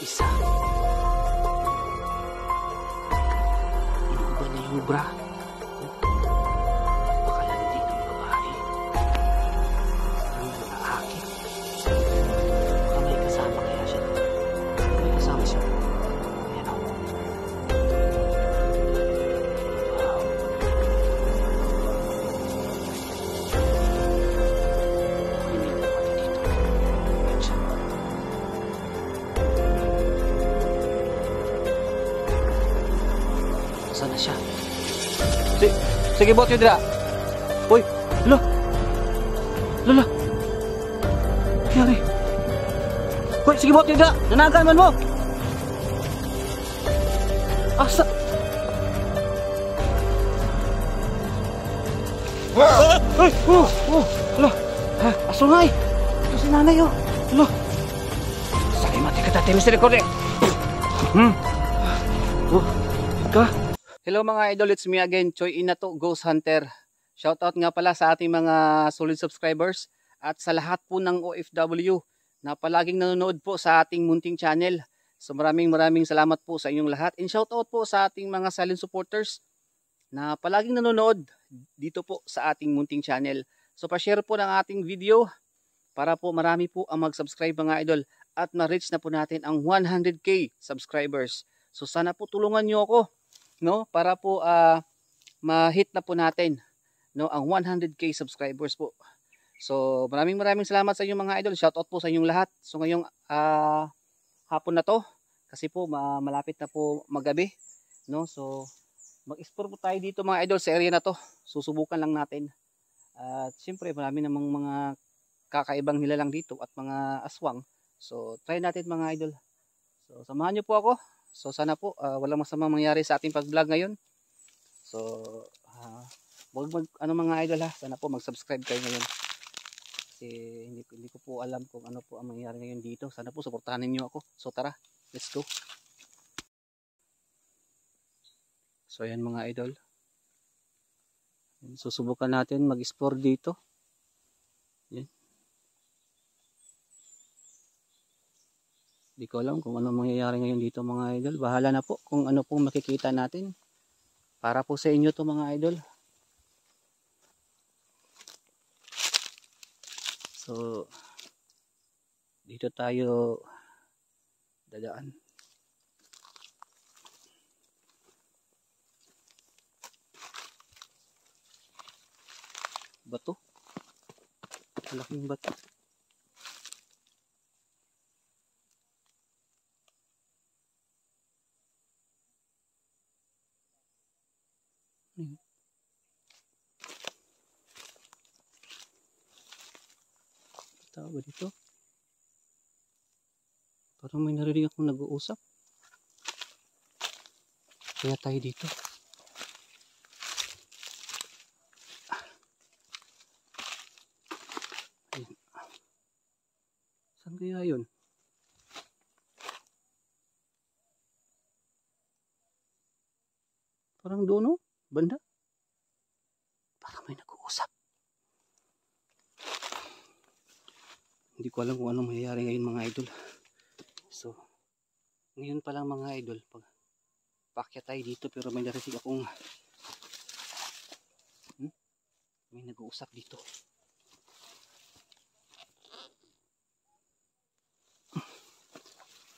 Isa. Inuuban na yung bra. Baka landi ng babae. Ang nakaakit. Baka may kasama kaya siya. May kasama siya. Ayan o. Wow. Hindi na pati dito. Ayan siya. Saan na siya? Sige bot yun dira. Uy, lo. Lala. Nangyari. Uy, sige bot yun dira. Nanagan man mo. Asa? Uy, lo. Asungay. Ito si nanay oh. Lo. Sakay mati ka dati, Mr. Recorde. Ka? Hello mga idol, it's me again, Choi Inato, Ghost Hunter. Shoutout nga pala sa ating mga solid subscribers at sa lahat po ng OFW na palaging nanonood po sa ating munting channel. So maraming salamat po sa inyong lahat. And shoutout po sa ating mga silent supporters na palaging nanonood dito po sa ating munting channel. So pa-share po ng ating video para po marami po ang mag-subscribe mga idol at ma-reach na po natin ang 100k subscribers. So sana po tulungan nyo ako, no, para po ma-hit na po natin, no, ang 100k subscribers po. So maraming salamat sa inyong mga idol. Shoutout po sa inyong lahat. So ngayong hapon na to, kasi po malapit na po magabi, no. So mag-explore po tayo dito mga idol sa area na to. Susubukan lang natin. At siyempre marami namang mga kakaibang nilalang dito at mga aswang. So try natin mga idol. So samahan niyo po ako. So sana po walang masamang mangyari sa ating pag-vlog ngayon. So wag mga idol ha, sana po mag-subscribe kayo ngayon. Kasi hindi ko po alam kung ano po ang mangyayari ngayon dito. Sana po suportahan niyo ako. So tara, let's go. So ayan mga idol. Susubukan natin mag-explore dito. Yan. Hindi ko alam kung ano mangyayari ngayon dito mga idol. Bahala na po kung ano pong makikita natin. Para po sa inyo to mga idol. So, dito tayo dadaan. Bato. Malaking bato. Tao ba dito? Parang may narinig akong nag-uusap. Kaya tayo dito. Ayan. Saan kaya yun? Parang doon no? Banda? Parang may nag-uusap. Hindi ko alam kung anong mangyayari ngayon mga idol. So, ngayon pa lang mga idol, paakyat tayo dito pero may narinig akong may nag-uusap dito.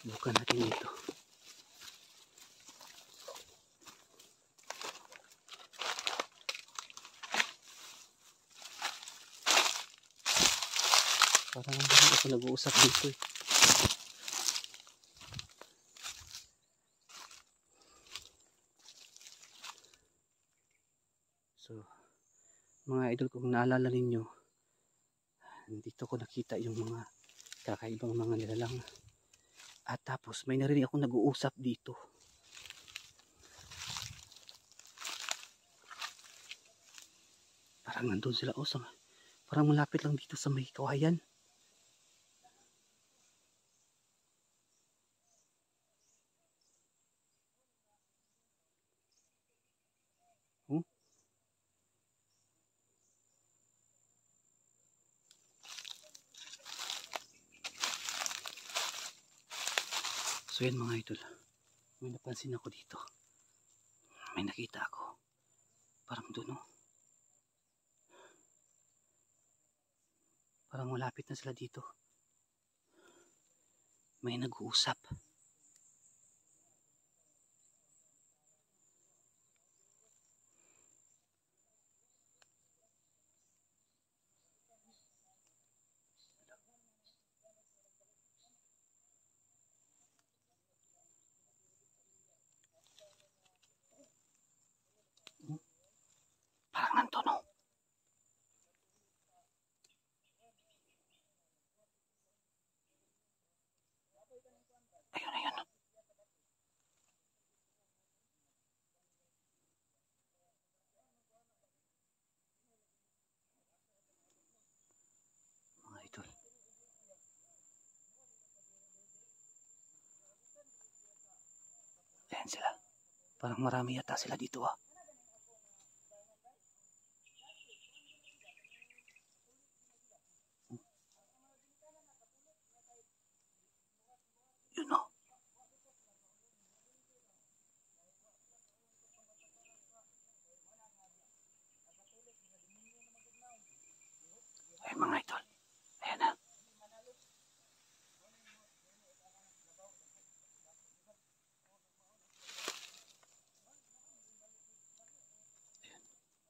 Bukan natin dito. Parang hindi ako nag-uusap dito eh. So, mga idol, kung naalala ninyo, dito ko nakita yung mga kakaibang mga nilalang. At tapos may narinig akong nag-uusap dito. Parang nandun sila o parang malapit lang dito sa may kawayan. So yan mga idol, may napansin ako dito. May nakita ako. Parang doon oh. Parang malapit na sila dito. May nag-uusap. Parang nandun oh. Ayun, ayun. Mga idol. Ayan sila. Parang marami yata sila dito ah. Yun oh. Ay mga idol. Ayan na.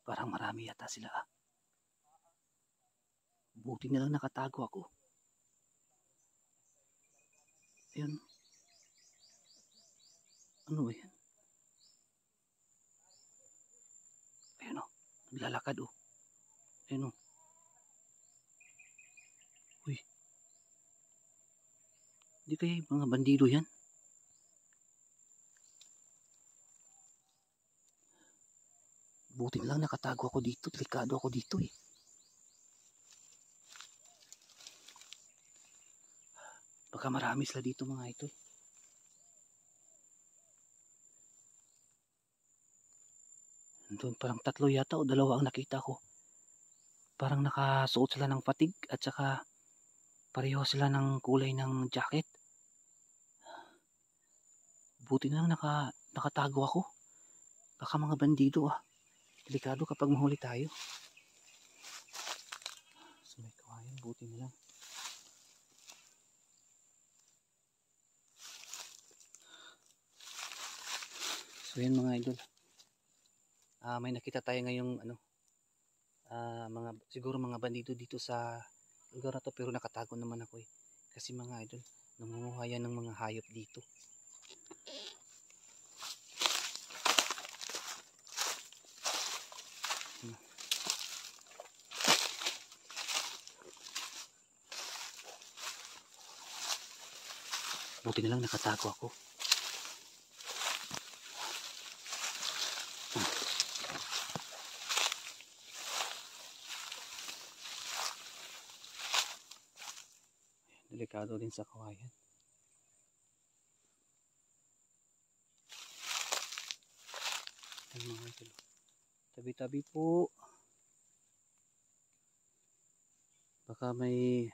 Parang marami yata sila ah. Buti na lang nakatago ako. Ayun. Ano ba yan? Ayun oh. Naglalakad oh. Ayun oh. Uy. Di kaya yung mga bandido yan? Buti na lang nakatago ako dito. Delikado ako dito eh. Baka marami sila dito mga idol. Doon parang 3 yata o 2 ang nakita ko. Parang nakasuot sila ng fatigue at saka pareho sila ng kulay ng jacket. Buti na lang nakatago ako. Baka mga bandido ah. Delikado kapag mahuli tayo. So may kawayan, buti na lang. So yan mga idol. May nakita tayo ngayong siguro mga bandido dito sa lugar na to, pero nakatago naman ako eh. Kasi mga idol, nangunguha yan ng mga hayop dito. Buti na lang nakatago ako. Delikado din sa kawayan. Tabi-tabi po. Baka may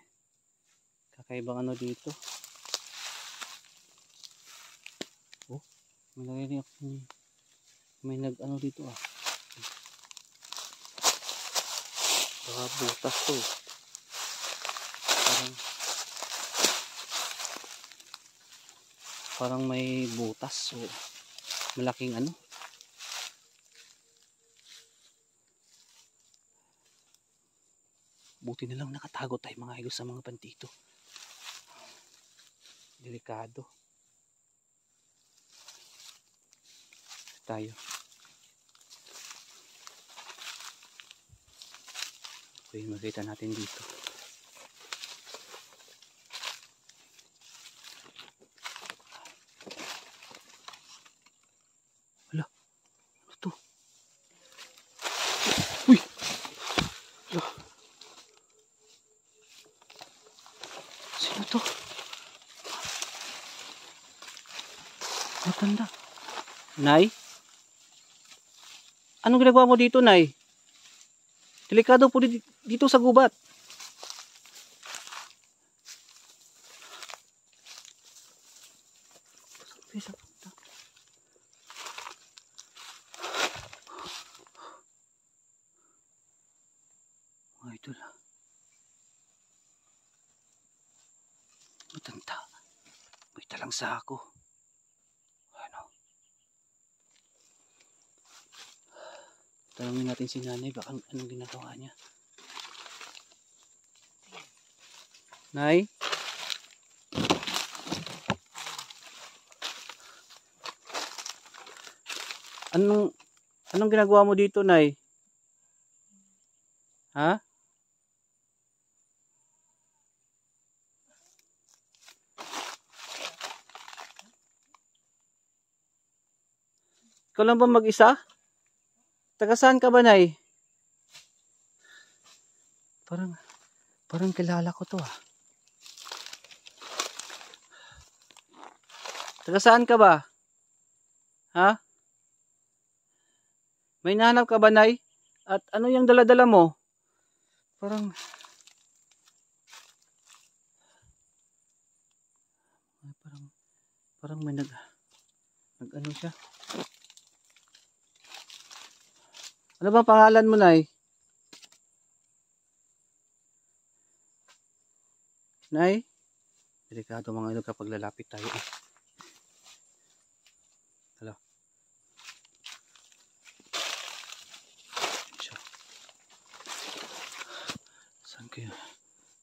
kakaibang ano dito. Oh, may narinig ako. May nag-ano dito ah. Baka butas to. Parang may butas. So, malaking ano. Buti na lang nakatago tayo mga idol sa mga bandito. Delikado. Tayo. Okay, makita natin dito. Hala. Ano to? Uy! Hala. Sino to? Matanda. Nay? Anong ginagawa mo dito, Nay? Delikado po dito sa gubat. idol. Matanda. May talang sako. Ano? Tanungin natin si nanay baka anong ginagawa niya. Nay? Anong ginagawa mo dito, Nay? Ha? Ikaw lang ba mag-isa? Taga saan ka ba, Nay? Parang kilala ko to, ah. Taga saan ka ba? Ha? May nahanap ka ba, Nay? At ano yung dala-dala mo? Parang may nag-ano siya. Ano ba pangalan mo, Nay? Nay? Delikado mga ilo kapag lalapit tayo. Hello.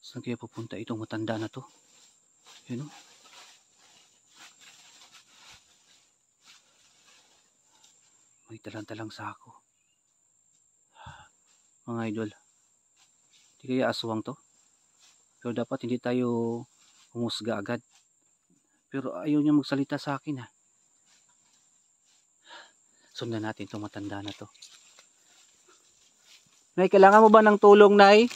Saan kaya pupunta itong matanda na to? Yun o. May talang-talang sako. Mga idol. Hindi kaya aswang to? Pero dapat hindi tayo humusga agad. Pero ayaw niya magsalita sa akin, ha. Sundan natin itong matanda na to. Nay, kailangan mo ba ng tulong, Nay?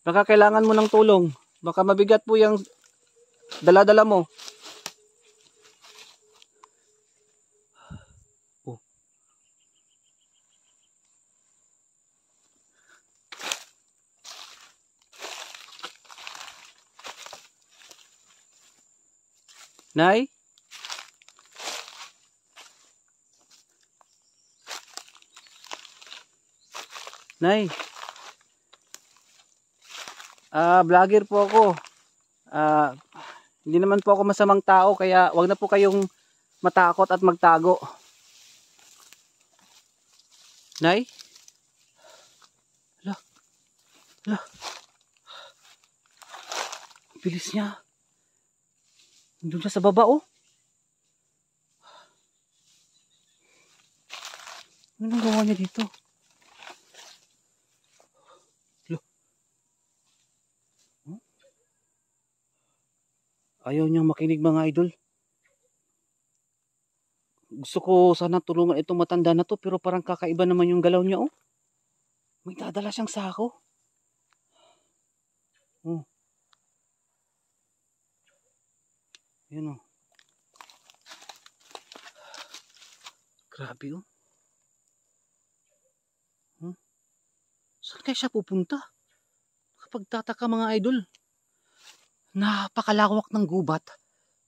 Baka kailangan mo ng tulong. Baka mabigat po yung dala-dala mo. Oh. Nay? Nay? Vlogger po ako. Hindi naman po ako masamang tao kaya wag na po kayong matakot at magtago. Nay? Hala. Bilis niya. Nandun siya sa baba, oh. Anong gawa niya dito? Ayaw niyang makinig, mga idol. Gusto ko sana tulungan itong matanda na to pero parang kakaiba naman yung galaw niya, oh. May dadala siyang sako. Oh. Yan, oh. Grabe, oh. Saan kaya siya pupunta? Kapag tataka, mga idol. Napakalawak ng gubat.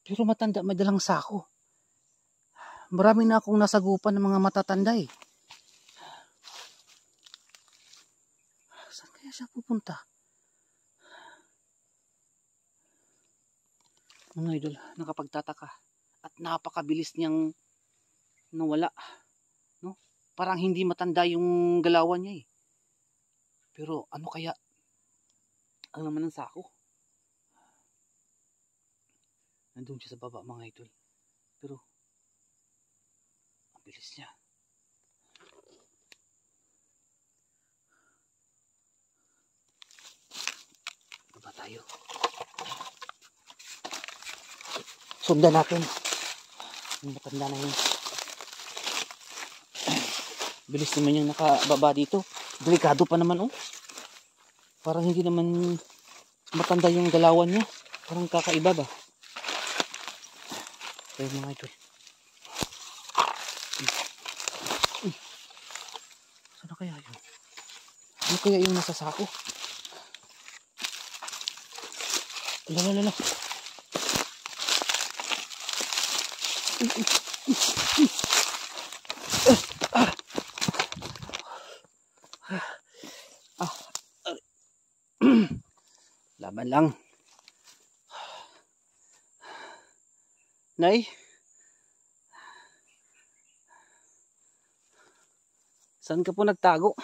Pero matanda, may dalang sako. Marami na akong nasagupan ng mga matatanda, eh. Saan kaya siya pupunta? Mga idol, nakapagtataka. At napakabilis niyang nawala. No? Parang hindi matanda yung galawan niya, eh. Pero ano kaya ang laman ng sako? Nandun siya sa baba, mga idol. Pero ang bilis niya. Baba tayo. Sundan natin. Yung matanda na yun. Bilis naman yung nakababa dito. Delikado pa naman, oh. Parang hindi naman matanda yung galawan niya. Parang kakaiba ba? Kaya mga ito. Sana kaya yun? Ano kaya yung nasa sako? Lala. Laban lang. Nay? Saan ka po nagtago?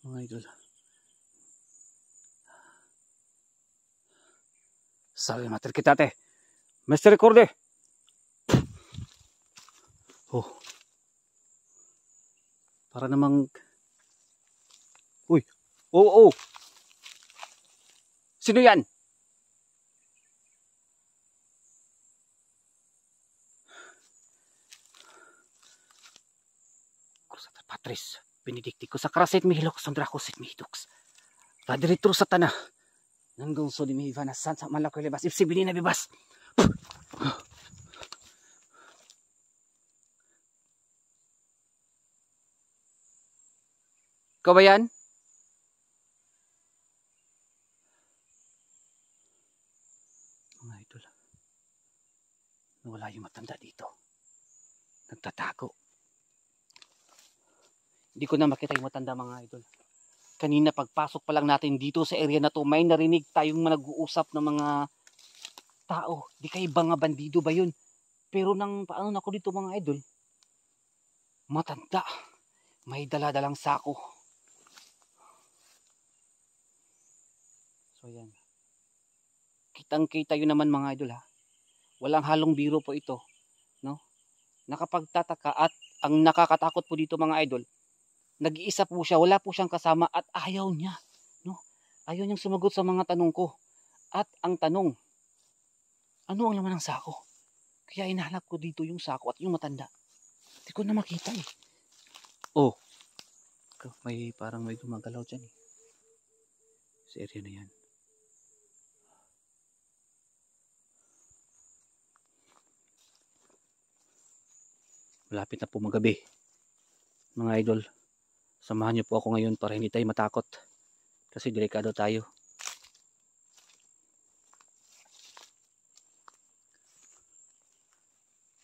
Mga idol. Sabi mater kita te. Mr. Recorde. Oh. Para namang... Uy. Oo. Sino yan? Crusader Patris. Benedicti ko sa krasit mihilok sandrakosit mihidux. Radiritro sa tanah. Nanggang so di mihivana san sa malakoy lebas. Ipsibili na bibas. Ikaw ba yan? Mga idol. Nawala yung matanda dito. Nagtatago. Hindi ko na makita yung matanda mga idol. Kanina pagpasok pa lang natin dito sa area na to, may narinig tayong nag-uusap ng mga tao. Di kayo ba nga bandido ba yun? Pero nang paano na ko dito mga idol, matanda. May dala-dalang sako. So yan. Kitang-kita yun naman mga idol ha. Walang halong biro po ito. No? Nakapagtataka at ang nakakatakot po dito mga idol, nag-iisa po siya, wala po siyang kasama at ayaw niya. No? Ayaw niyang sumagot sa mga tanong ko. At ang tanong, ano ang laman ng sako? Kaya inahanap ko dito yung sako at yung matanda. Hindi ko na makita eh. Oh, parang may gumagalaw dyan eh. Sa area na yan. Malapit na po magabi. Mga idol, samahan niyo po ako ngayon para hindi tayo matakot. Kasi delikado tayo.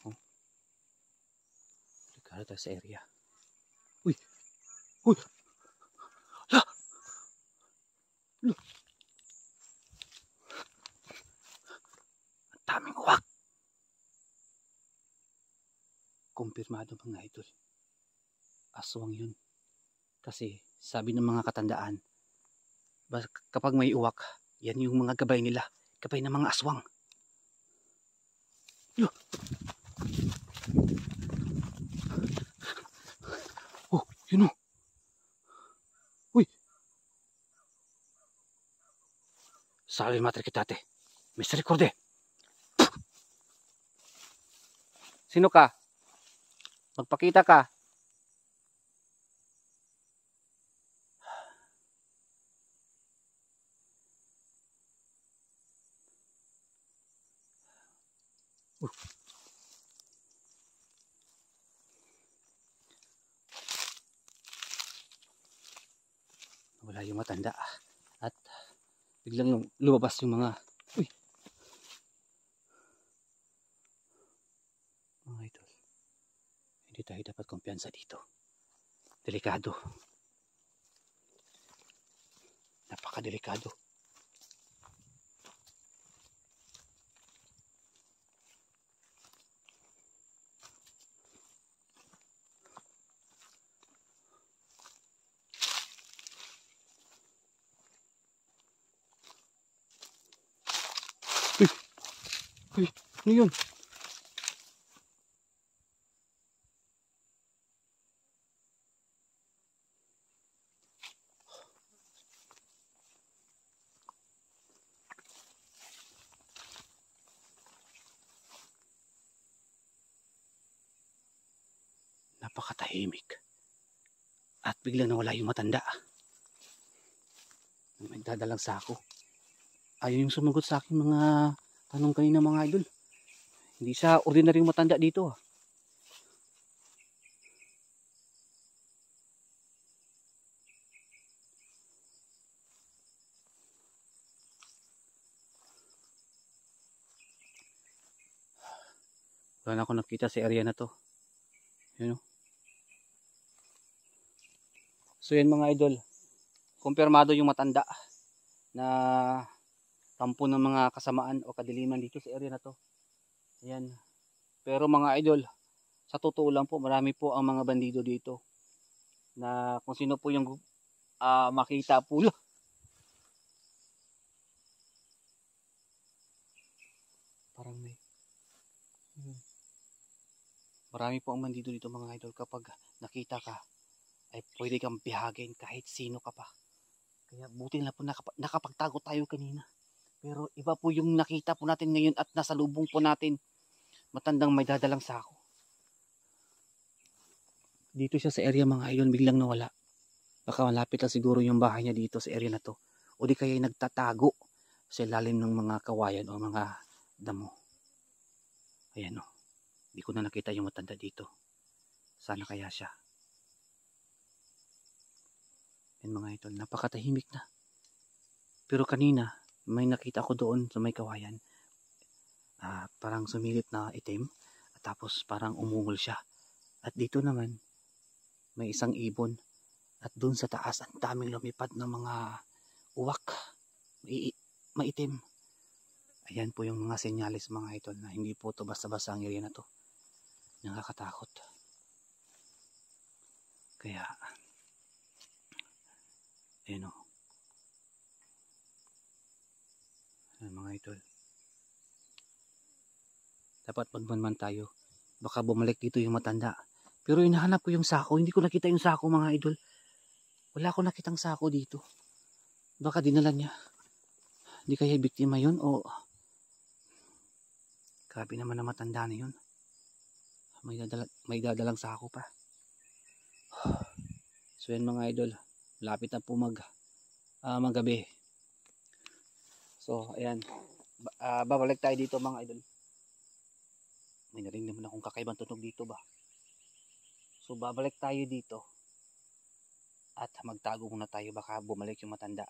Oh. Delikado tayo sa area. Uy! Uy! La! La! Ang daming uwak. Kumpirmado mga idol. Aswang yun. Kasi sabi ng mga katandaan, kapag may uwak, yan yung mga gabay nila. Gabay ng mga aswang. Oh, yun o. Uy. Sabi mater kitate. Mr. Recorde. Sino ka? Magpakita ka. Wala yung matanda. At biglang lumabas yung mga... Uy! Mga idol. Hindi tayo dapat kumpiyansa dito. Delikado. Napakadelikado. Uy! Uy! Ano yun? Napakatahimik. At biglang nawala yung matanda. May dadalang sako. Ayaw yung sumagot sa akin mga tanong kanina mga idol. Hindi siya ordinaryong matanda dito. Wala na ako nakita sa area na to. Yun, oh. So yan mga idol, kumpirmado yung matanda na tampo ng mga kasamaan o kadiliman dito sa area na to. Ayan. Pero mga idol, sa totoo lang po, marami po ang mga bandido dito na kung sino po yung makita po. Parang may marami po ang bandido dito mga idol. Kapag nakita ka ay pwede kang bihagin kahit sino ka pa. Kaya buti na po nakapagtago tayo kanina. Pero iba po yung nakita po natin ngayon at nasa lubong po natin. Matandang may dadalang sako. Dito siya sa area mga idol, biglang nawala. Baka malapit lang siguro yung bahay niya dito sa area na to. O di kaya nagtatago sa ilalim ng mga kawayan o mga damo. Ayan o. Hindi ko na nakita yung matanda dito. Sana kaya siya. Yan mga idol, napakatahimik na. Pero kanina, may nakita ko doon sa may kawayan. Parang sumilip na itim. At tapos parang umungol siya. At dito naman, may isang ibon. At doon sa taas, ang daming lumipad ng mga uwak. Maitim. Ayan po yung mga senyalis mga idol na hindi po ito basta-basta ang area na to. Nakakatakot. Kaya, ayan o. Ayan mga idol. Dapat magmanman tayo. Baka bumalik dito yung matanda. Pero hinahanap ko yung sako. Hindi ko nakita yung sako mga idol. Wala ko nakitang sako dito. Baka dinala niya. Hindi kaya biktima yun o... Grabe naman na matanda na yun. May dadalang sako pa. So yan mga idol. Lapit na po magabi. So ayan. Babalik tayo dito mga idol. May narinig naman akong kakaibang tunog dito ba. So babalik tayo dito. At magtago muna tayo. Baka bumalik yung matanda.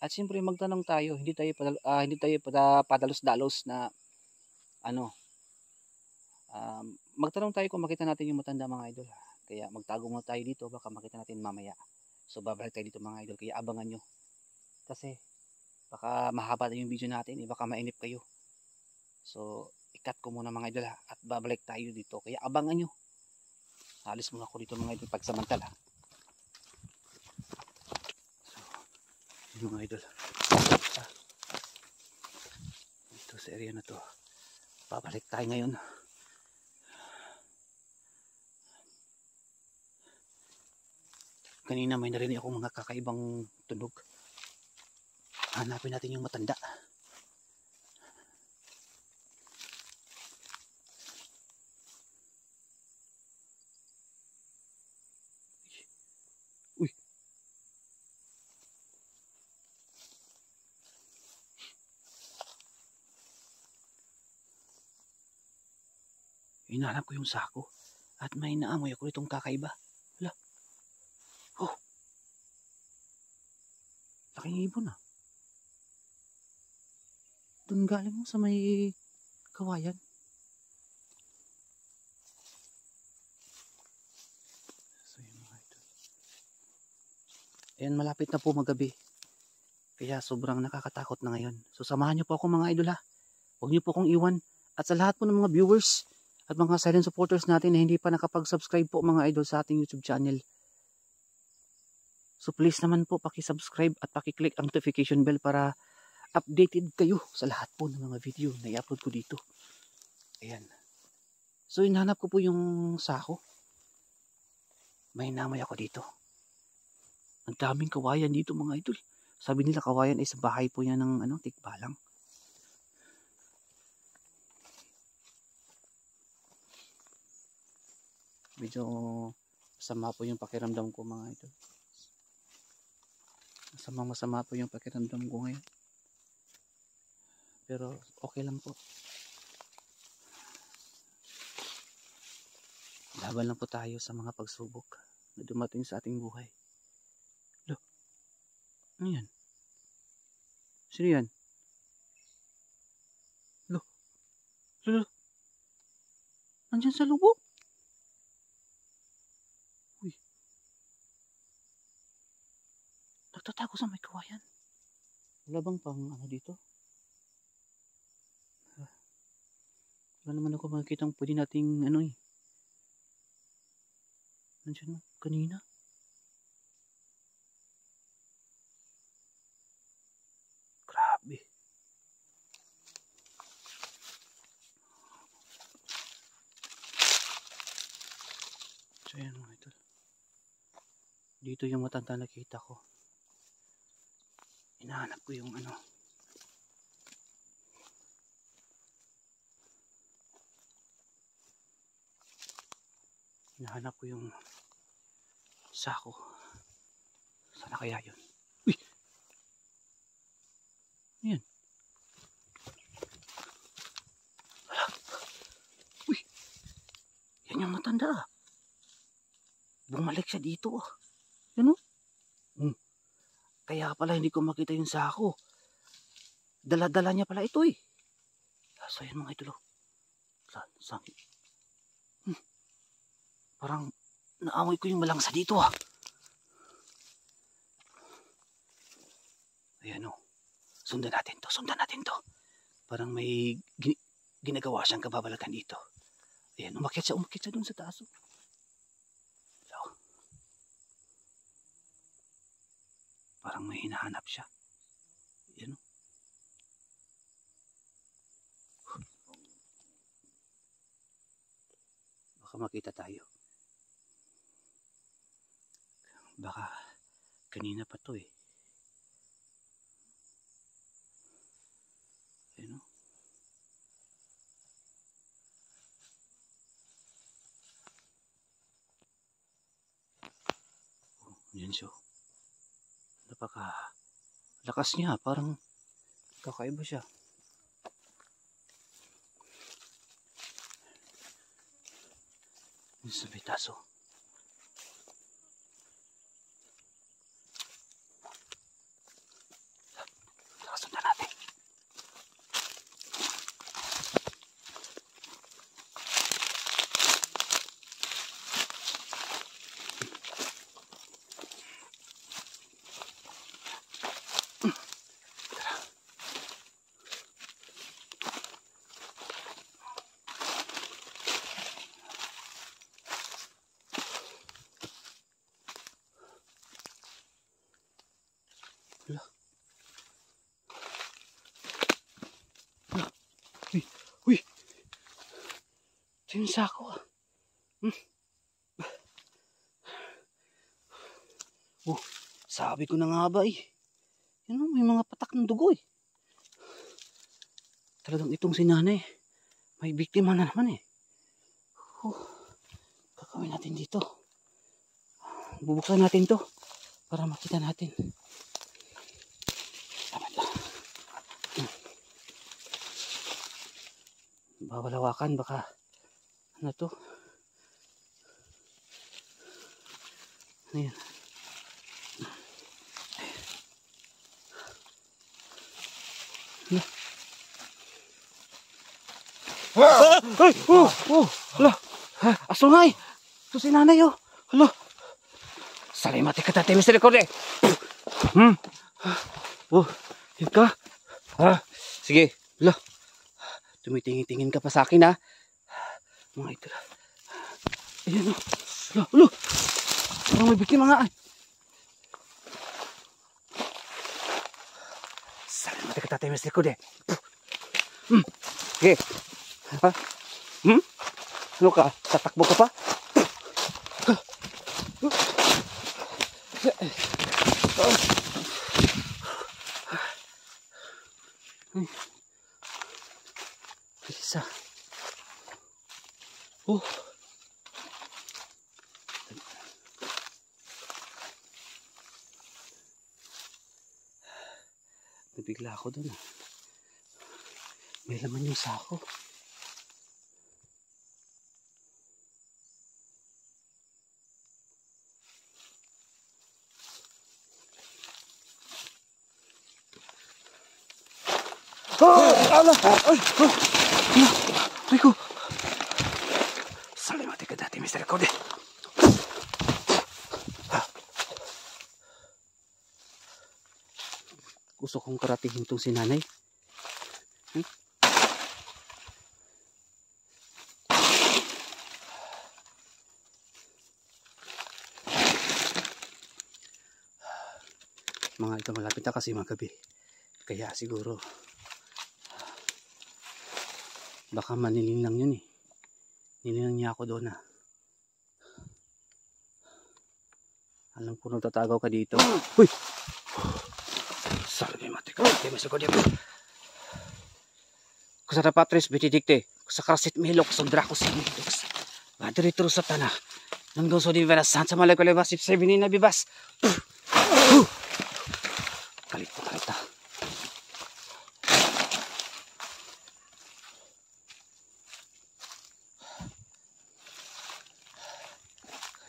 At siyempre magtanong tayo. Hindi tayo padalos-dalos na magtanong tayo kung makita natin yung matanda mga idol. Kaya magtago muna tayo dito. Baka makita natin mamaya. So babalik tayo dito mga idol. Kaya abangan nyo. Kasi baka mahaba na yung video natin. Baka mainip kayo. So ikat ko muna mga idol at babalik tayo dito. Kaya abangan nyo. Alis muna ako dito mga idol pagsamantala. So mga idol. Dito sa area na to. Babalik tayo ngayon. Kanina may narinig ako mga kakaibang tunog. Hanapin natin yung matanda. Uy. Hinahanap ko yung sako. At may naamoy ako itong kakaiba. Hala. Oh. Laking ibon ah. Doon galing mo sa may kawayan. So yun mga idol. Ayan malapit na po magabi. Kaya sobrang nakakatakot na ngayon. So samahan niyo po ako mga idol ha. Huwag niyo po akong iwan. At sa lahat po ng mga viewers at mga silent supporters natin na hindi pa nakapag-subscribe po mga idol sa ating YouTube channel. So please naman po paki-subscribe at paki-click ang notification bell para updated kayo sa lahat po ng mga video na i-upload ko dito. Ayan. So hinahanap ko po yung sako. May namoy ako dito. Ang daming kawayan dito mga idol. Sabi nila kawayan ay sa bahay po yan ng tikbalang. Medyo masama po yung pakiramdam ko mga idol. Masama po yung pakiramdam ko ngayon. Pero okay lang po. Laban lang po tayo sa mga pagsubok na dumating sa ating buhay. Lo, ano yan? Sino yan? Lo, Nandyan sa lubog. Uy. Nagtatago sa may kawayan. Wala bang pang ano dito? Wala naman ako makikita ang pwede nating ano eh. Nandiyan mo, kanina. Grabe. So yan mga idol. Dito yung matanda nakita ko. Hinahanap ko yung ano. Hinahanap ko yung sako. Sana kaya yun? Uy! Ayan. Hala. Uy! Yan yung matanda. Bumalik siya dito. Yan o. Kaya pala hindi ko makita yung sako. Dala-dala niya pala ito eh. So yan mga idolo. Saan? Parang naamoy ko yung malangsa dito ah. Ayan o. Sundan natin to. Parang may ginagawa siyang kababalagan dito. Ayan, umakyat siya dun sa taas. So, parang may hinahanap siya. Ayan o. Baka makita tayo. Baka kanina pa to eh. Ayan o. Ayan siya. Napaka lakas niya. Parang kakaiba siya. Sa may taso. Sundan natin. Uy! Ito yung sako ah. Oh, sabi ko na nga ba eh. Yan o, may mga patak ng dugo eh. Talagang itong si nanay, may biktima na naman eh. Kakawin natin dito. Bubuksan natin to para makita natin. Bawalawakan baka ano to. Ayan. Ay! Hala! Asungay! Ito si nanay oh! Hala! Salimati ka tatay misericorde! Oh! Yun ka? Sige! Hala! Tumitingin-tingin ka pa sa akin ha! Mga ito. Ayan o! Hala! Hala! Parang may biktima nga ay! Salimati ka tatay misericorde! Sige! Ha? Ano ka? Tatakbo ka pa? Isa. Oh. Nabigla ako dun. May laman yung sako. Ala! Ay ko! kong karatihin tong si nanay. Mga ito malapit na kasi magabi. Kaya siguro baka maniling lang yun eh. Nilinang niya ako doon ah. Alam ko nagtatagaw ka dito. Uy! Salve mate ka. Kaya masako diyan. Kusara Patris Benedicte. Kusa Krasit Milok. Sundra ko sa Milok. Madritro sa tanah. Nanggaw so di veras. Sansa malay ko lebas. Sip sebini na bibas. Kalit po kalita.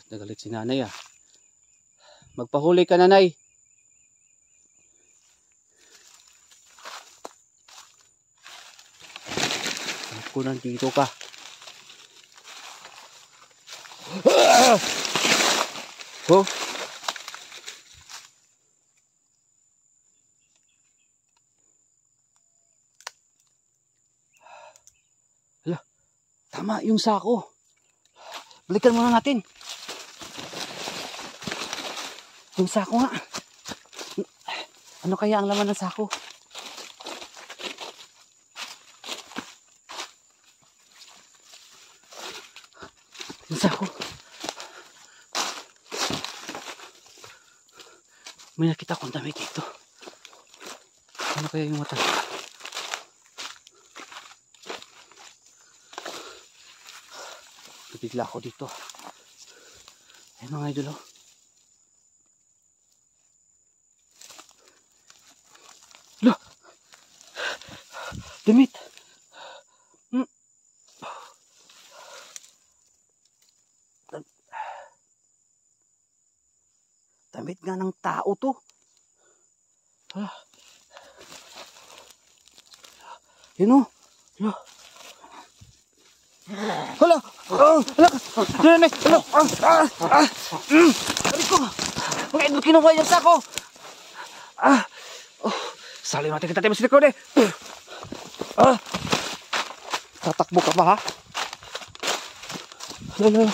Nagalit si nanay ah. Magpahuli ka nanay. Ako nandito ka. Oh. Hala, tama yung sako. Balikan muna natin. Yung sako nga. Ano kaya ang laman ng sako? Yung sako. May nakita akong damit dito. Ano kaya yung mata? Bigla ako dito. Ay mga idol oh. Loh! Damit! Damit nga ng tao to. Yun o. Hala! Hala! Nanay! Hala! Sabi ko! Mga idol kinuha yung sako! Sali natin kita tayo sa likod eh! Tatakbo ka ba ha? Hala!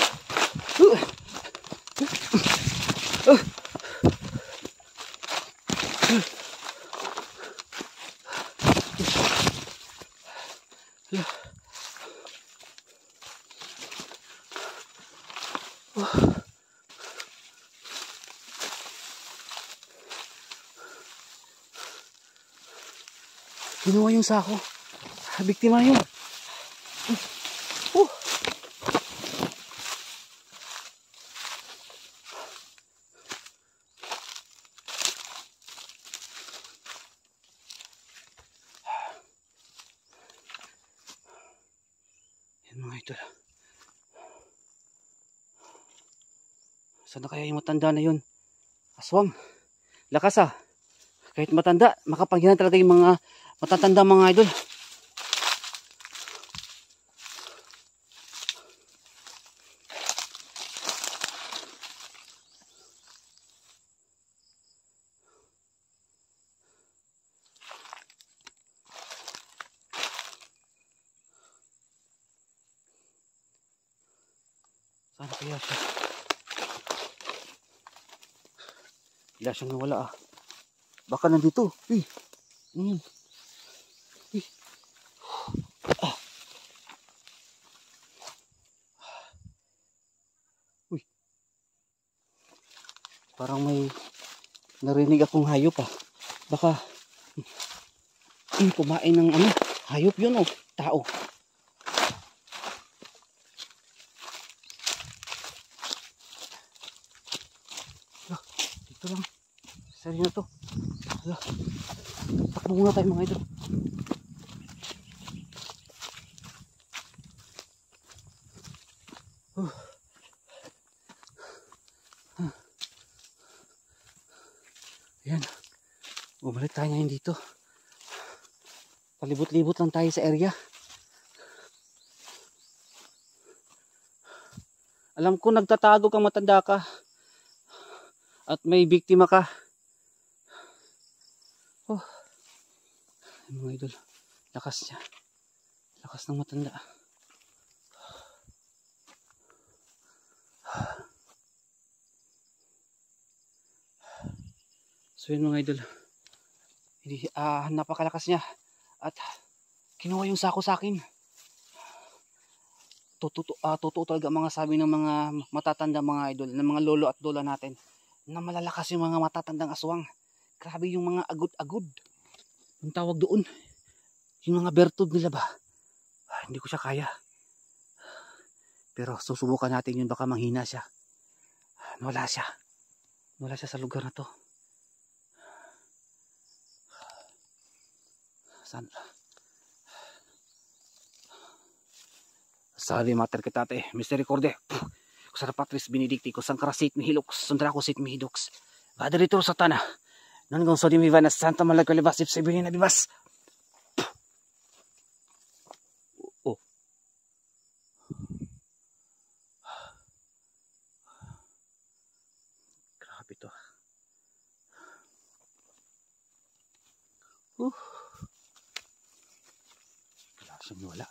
Kinuha yung sako. Biktima yun. Yan mga idol. Saan na kaya yung matanda na yun? Aswang. Lakas ah. Kahit matanda, makapanghinan talaga yung mga matatanda mga idol. Saan kaya siya? Wala siyang nawala ah. Baka nandito. Uy. Uy. Uy. Parang may narinig akong hayop ah. Baka kumain ng ano. Hayop yun oh. Tao. Dito lang. Sari na to. Takbo muna tayo mga idol. Ayan. Bumalik tayo ngayon dito. Palibot-libot lang tayo sa area. Alam ko nagtatago kang matanda ka. At may biktima ka. Oh. Mga idol, lakas niya. Lakas ng matanda. So yun mga idol, napakalakas niya at kinuha yung sako sa akin. Totoo talaga mga sabi ng mga matatanda mga idol, ng mga lolo at lola natin, na malalakas yung mga matatandang aswang. Grabe yung mga agud-agud. Yung tawag doon, yung mga bertud nila ba? Hindi ko siya kaya. Pero susubukan natin yun, baka manghina siya. Wala siya. Wala siya sa lugar na to. Saan? Sabi mater kitate, misericorde. Kusara patris benedicti, kusang karasit mihilux, sundra ko sit mihidux. Vada rito satana. Nangong so di mi vanas santa malagkalibas ip sabihin na bibas. Oh. Grabe to. Wala siyang wala.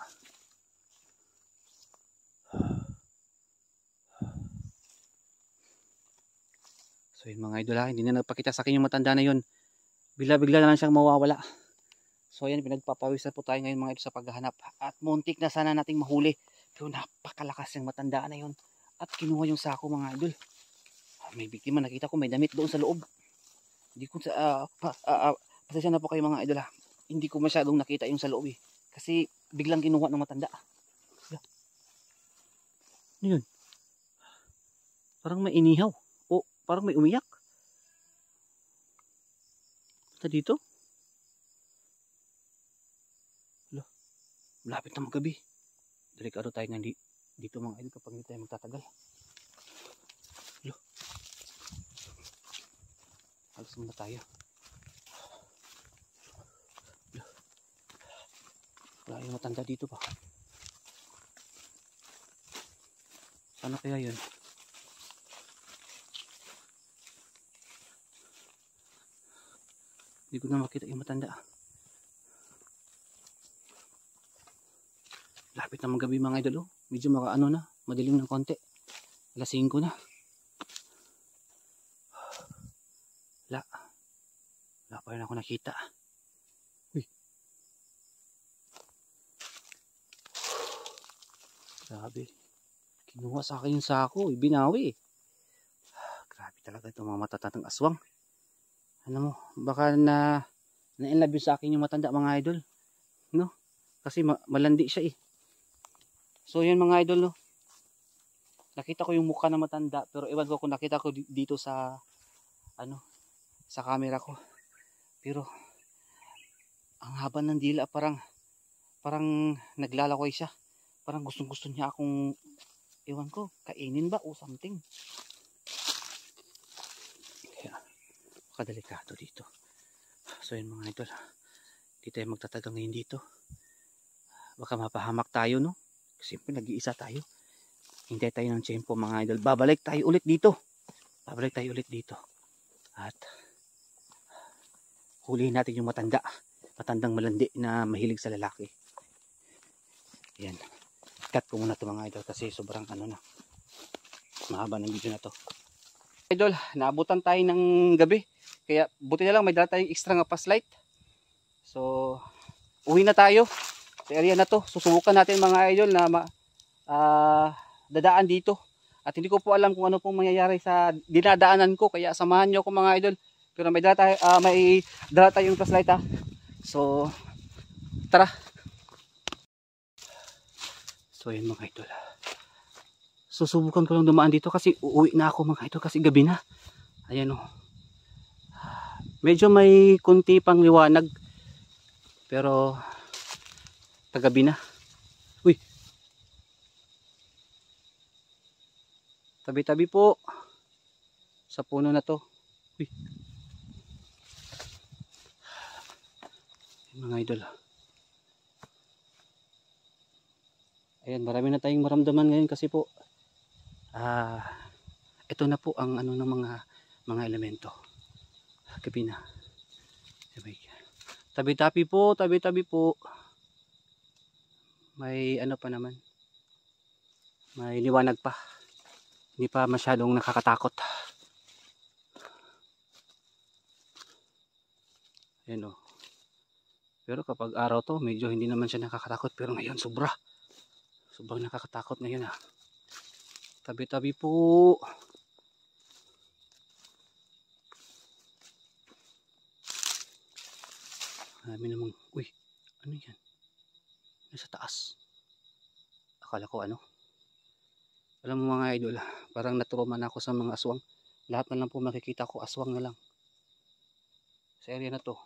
So yun mga idol, hindi na nagpakita sa akin yung matanda na yun. Bigla-bigla na lang siyang mawawala. So yan, pinagpapawisan po tayo ngayon mga idol sa paghahanap. At muntik na sana nating mahuli. Pero napakalakas yung matanda na yun. At kinuha yung sako mga idol. May biktima, nakita ko may damit doon sa loob. Hindi ko pasensya na po kayo mga idol ha. Hindi ko masyadong nakita yung sa loob eh. Kasi biglang kinuha ng matanda. Ano yun? Parang may inihaw. O parang may umiyak. Basta dito? Malapit na magabi. Delikado tayo nga dito mga idol kapag hindi tayo magtatagal. Alas muna tayo. Wala yung matanda dito pa. Ano kaya yun? Hindi ko na makita yung matanda. Lapit na magabi mga idol. Medyo makaano na. Madilim ng konti. Alas 5 na. Wala pa rin ako nakita. Uy. Grabe. Kinuha sa akin yung sako. Binawi. Grabe talaga itong mga matatandang aswang. Ano mo, baka na-inlove yun sa akin yung matanda mga idol. No? Kasi malandi siya eh. So yun mga idol no. Nakita ko yung mukha ng matanda pero ewan ko kung nakita ko dito sa sa camera ko. Pero ang haba ng dila, parang naglalakay siya. Parang gustong-gusto niya akong ewan ko, kainin ba o something. Kaya makadelikado dito. So yun mga idol, hindi tayo magtatagal ngayon dito. Baka mapahamak tayo no. Siyempre nag-iisa tayo. Hintay tayo ng tiyempo mga idol. Babalik tayo ulit dito. At hulihin natin yung matandang malandi na mahilig sa lalaki. Yan. Cut ko muna ito mga idol kasi sobrang mahaba ng video na to. Idol, naabutan tayo ng gabi. Kaya buti na lang may dala tayong extra nga flashlight. So, uwi na tayo. Sa area na to, susubukan natin mga idol na dadaan dito. At hindi ko po alam kung ano pong mangyayari sa dinadaanan ko. Kaya samahan nyo ako mga idol. Pero may dala tayong flashlight ha. So, tara. So yun mga idol. Susubukan ko lang dumaan dito kasi uuwi na ako mga idol kasi gabi na. Ayan o. Medyo may kunti pang liwanag. Pero tagabi na. Uy. Tabi-tabi po. Sa puno na to. Uy. Mga idol. Ayan, marami na tayong maramdaman ngayon kasi po ito na po ang ng mga elemento. Gabi na. Tabi-tabi po, tabi-tabi po. May ano pa naman. May liwanag pa. Hindi pa masyadong nakakatakot. Ayan o. Pero kapag araw to, medyo hindi naman siya nakakatakot. Pero ngayon, sobrang nakakatakot ngayon ha. Tabi-tabi po. Marami namang, uy, ano yan? Nasa taas. Akala ko ano. Alam mo mga idol, parang naturuman ako sa mga aswang. Lahat na lang po makikita ko, aswang na lang. Sa area na to.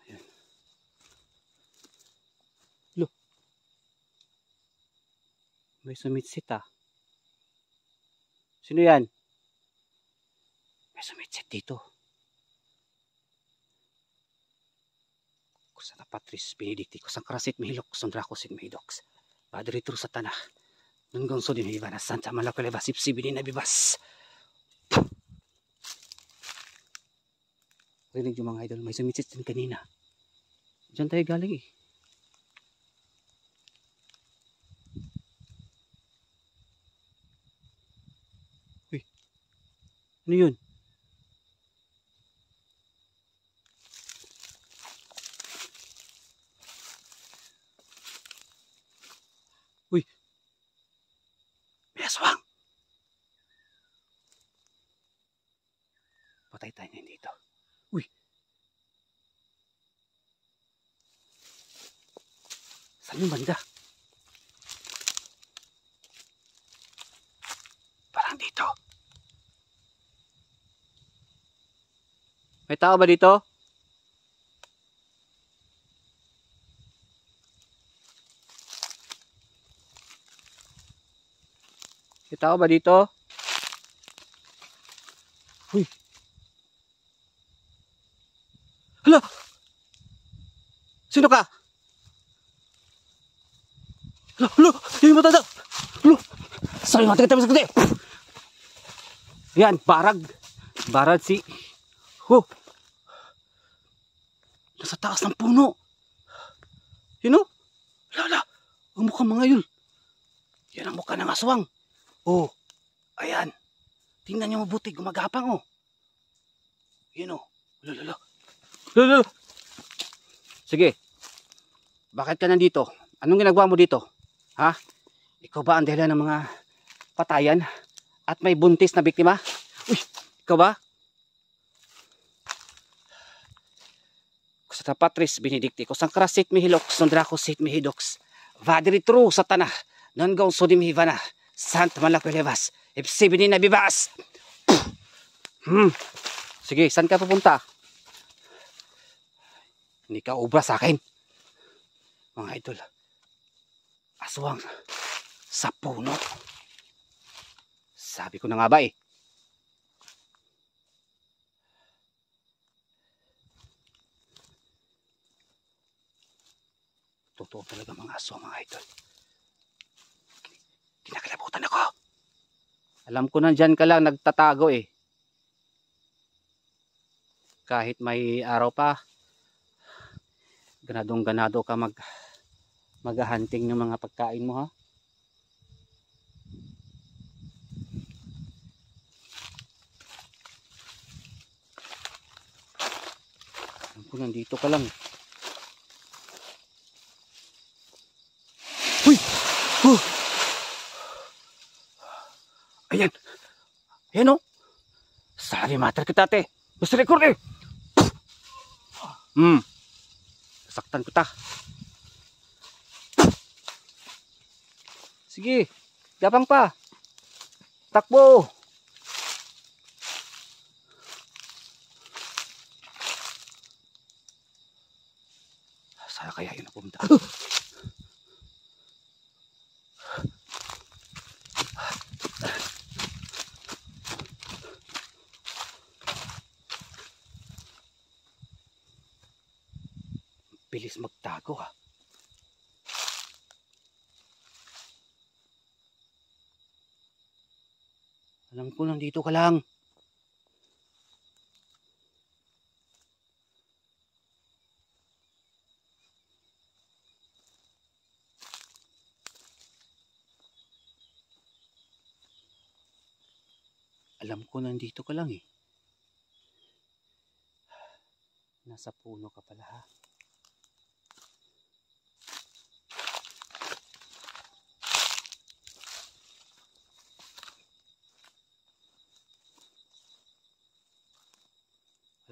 Ayan. Look. May sumitsit ah. Sino yan? May sumitsit dito. Kusana Patris Benedicti, kusang krasit mihilok, kusang drakosit mihidoks. Padre tru satana. Nunggang so din hibana, Santa Malakaleva, sipsibinin na bibas. Rinig yung mga idol, may sumitsit din kanina. Diyan tayo galing eh. Uy, ano yun? Uy, may aswang. Patay tayo ngayon dito. Uy, saan yung banda? Parang dito. May tao ba dito? May tao ba dito? Uy. Hala! Sino ka? Hala! Hala! Yung matanda! Hala! Sorry, matanda mo sa kuti! Yan, barag. Barag si... Oh! Nasa taas ng puno. Yun o? Hala! Ang mukha mga yun. Yan ang mukha ng aswang. Oh! Ayan. Tingnan nyo mabuti, gumagapang oh. Yun o. Hala! Hala! Sige. Bakit ka nandito? Anong ginagawa mo dito? Ha? Ikaw ba ang dahilan ng mga patayan? At may buntis na biktima? Uy! Ikaw ba? Kusata Patris Benedicti, kusang krasit mihilok, sondrakosit mihidoks. Vadiri tru satana, nanggaw sodim hivana, Sant Malakalevas, ipsibinin na bibas. Sige, saan ka pupunta? Hindi ka ubra sa akin. Mga idol, aswang sa puno. Sabi ko na nga ba eh. Totoo talaga mga aswang mga idol. Kinakalabutan ako. Alam ko nandyan ka lang nagtatago eh. Kahit may araw pa, ganadong ganado ka maghahunting ng mga pagkain mo ha. Alam ko nandito ka lang. Uy! Ayan! Ayan o! Sari mater kita te! Gusto record eh! Saktan ko ta. Sige, gapang pa. Takbo. Saan kaya yun napunta? Bilis magtago ha. Alam ko nandito ka lang. Alam ko nandito ka lang eh. Nasa puno ka pala ha.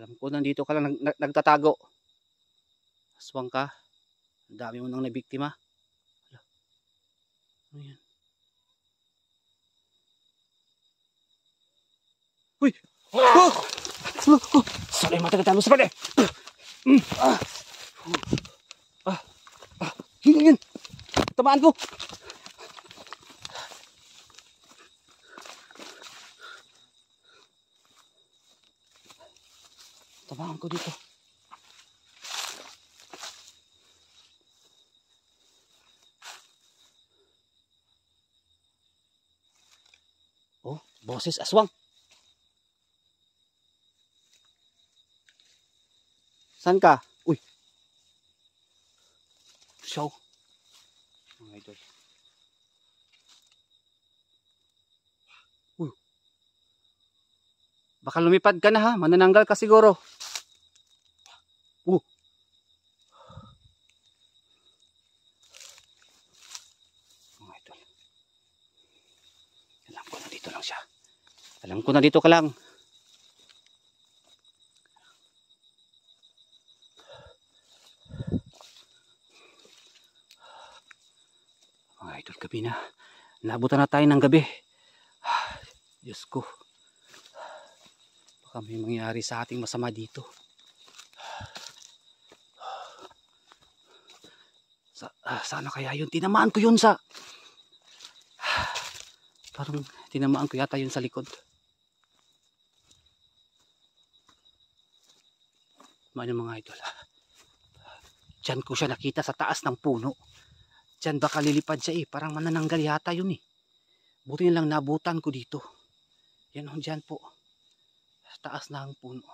Alam ko nandito ka lang nagtatago. Aswang ka. Ang dami mo nang nabiktima. Ano yan? Uy! Oh! Sorry, matagatalo sa pala. Yun. Tamaan ko. Tamaan ko dito. Oh, boses aswang. Saan ka? Uy. Show. Mga idol. Uy. Baka lumipad ka na ha. Manananggal ka siguro. Mga idol. Alam ko na dito lang siya. Alam ko na dito ka lang. Mga idol, gabi na. Nabutan na tayo ng gabi. Diyos ko. Baka may mangyari sa ating masama dito. Sana kaya yun. Tinamaan ko yun sa... Parang tinamaan ko yata yun sa likod. Mga idol. Diyan ko siya nakita sa taas ng puno. Diyan baka lilipad siya eh. Parang manananggal yata yun eh. Buti nilang nabutan ko dito. Yan o, dyan po. Sa taas ng puno.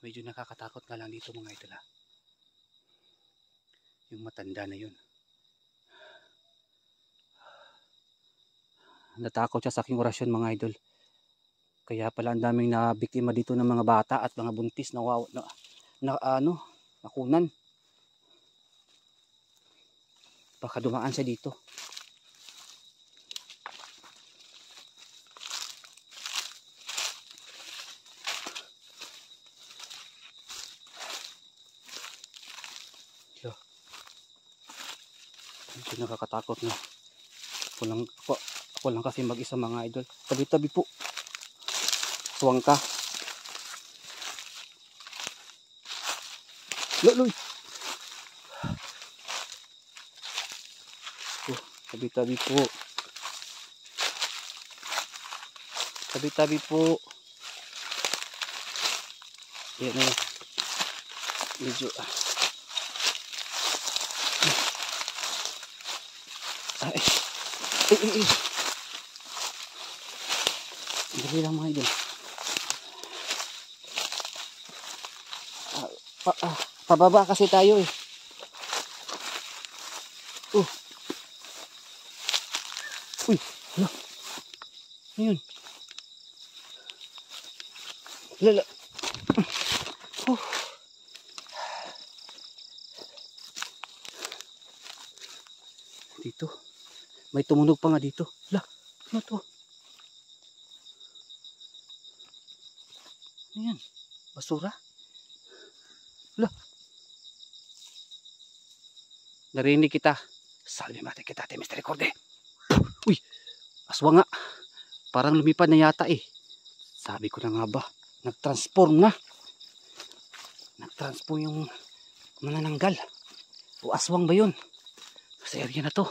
Medyo nakakatakot nga lang dito mga idol ha. Yung matanda na yun. Natakot siya sa aking orasyon mga idol. Kaya pala ang daming nabiktima dito ng mga bata at mga buntis na nakunan. Baka dumaan siya dito. Ito nakakatakot na. Ako lang kasi mag-isa mga idol. Tabi-tabi po. Suwang ka. Loy. Tabi-tabi po. Tabi-tabi po. Yan na. Medyo. Ay. Dali lang mga idol. Pababa kasi tayo eh. Uy, hala. Ayun. Lala. Dito. May tumunog pa nga dito. Hala, ano to? Ano yan? Basura? Hala. Narinig kita. Salve mate kita, Mr. Recorde. Uy, aswang nga. Parang lumipad na yata eh. Sabi ko na nga ba, nag-transform na. Nag-transform yung manananggal. O aswang ba yun? Sa area na to.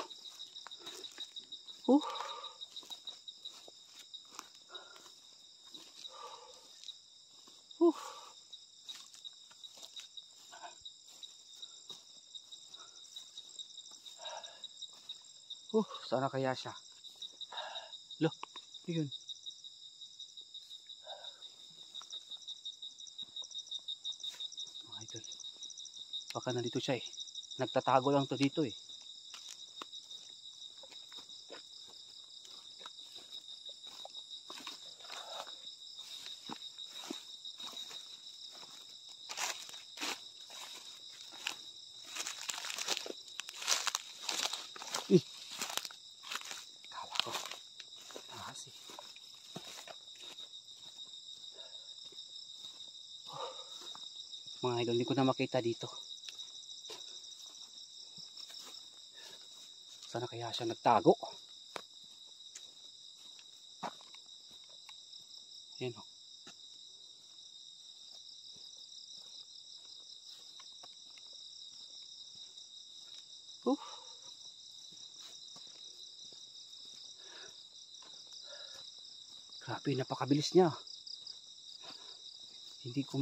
Sana kaya siya. Lo, yun. baka nandito siya eh. Nagtatago lang to dito eh. Kala ko ahas eh. Mga idol, hindi ko na makita dito. Sana kaya siya nagtago? Ayan o. Grabe, napakabilis niya. Hindi ko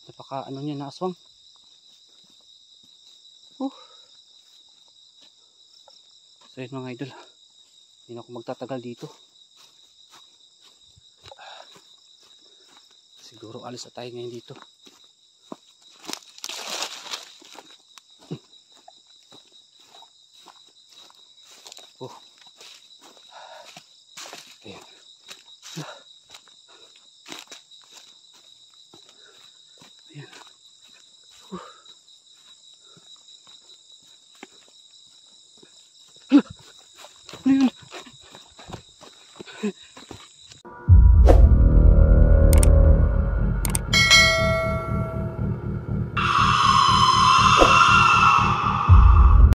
napaka niya na aswang. So yun mga idol, hindi na ako magtatagal dito. Siguro alis na tayo ngayon dito. Ayan.